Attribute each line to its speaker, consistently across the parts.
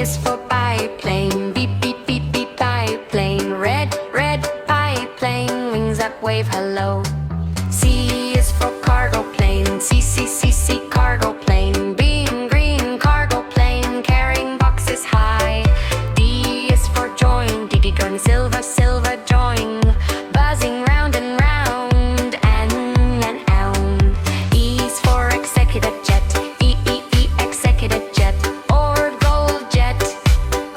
Speaker 1: is for biplane. Beep, beep, beep, beep, biplane. Red, red, biplane. Wings that wave hello. C is for cargo plane. C, C, C, C, cargo plane. Green, green, cargo plane. Carrying boxes high. D is for join. D, D, join. Silver, silver, join. Buzzing round and round. N and L. E is for executive jet. E, E, E, executive jet. Or gold jet.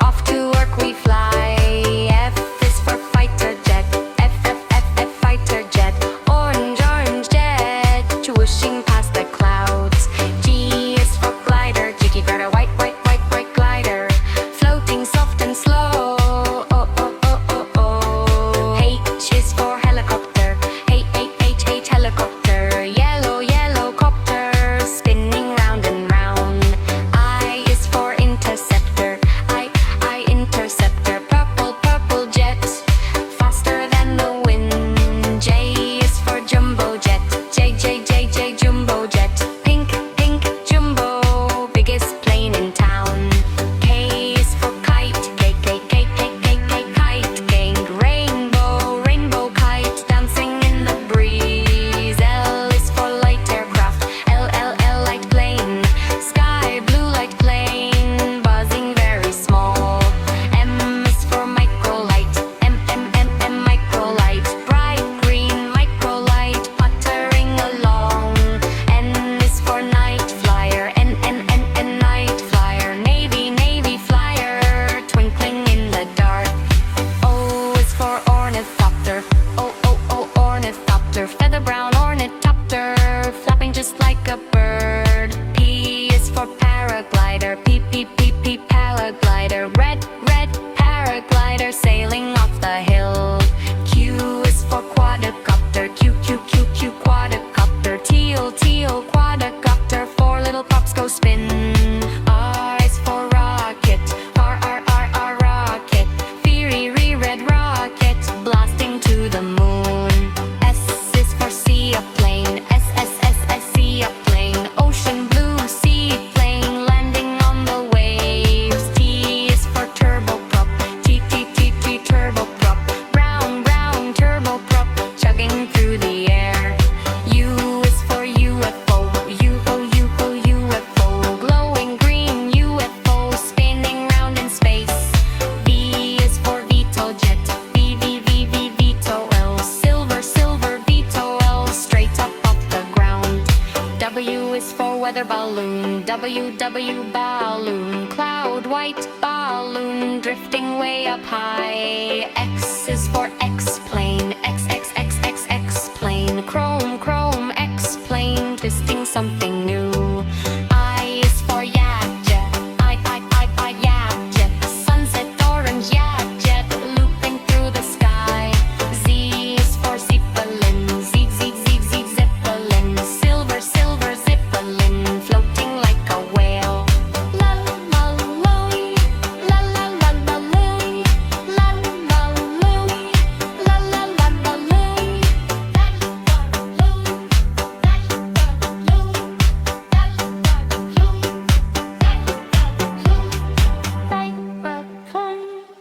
Speaker 1: Off to work we fly. F is for fighter jet. F, F, F, F, fighter jet. Orange, orange jet. Whooshing past the clouds. G is for glider. Jiggy glider. White, white, white, white glider. Floating soft and slow. Oh, oh, oh, oh, oh. H is for helicopter. H, H, H, H, helicopter. Yellow, yellow copter. Spinning round and round. I is for interceptor. I, interceptor. Purple, purple jet. Faster than the wind. J is for jumbo jet. J, J, J, J, jumbo jet. Pink, pink, jumbo. Biggest plane in town. K is for kite. K, K, K, K, K, K, kite. Gang. Rainbow, rainbow kite. Dancing in the breeze. L is for light aircraft. L, L, L, light plane. Sky blue light plane. Buzzing very small. M is for microlight. M, M, M, M, microlight. Bright green microlight. Puttering along. N is for night flyer. N, N, N, N, night flyer. Navy, navy flyer. Twinkling in the dark. O is for ornithopter. O, O, O, ornithopter. Feather brown ornithopter. Flapping just like a bird. P is for paraglider. P, P, P, P, paraglider. Red, red, paraglider. Sailing off the hill. Q is for quadcopter. Q, Q, Q, Q, quadcopter. Teal, teal, quadcopter. Four little props go spin. R is for rocket. R, R, R, R, rocket. Fiery red rocket. Blasting to the moon. S is for seaplane. S, S, S, S, seaplane. Ocean blue seaplane. Landing on the waves. T is for turboprop. T, T, T, T, turboprop. Brown, brown, turboprop. Chugging through the air. U is for UFO. UFO. Glowing green UFO. Spinning round in space. V is for Vito jet. V, V, V, V, Vito L. Silver, silver, Vito L. Straight up off the ground. W is for weather balloon. W, W, balloon. Cloud white balloon. Drifting way up high. X is for X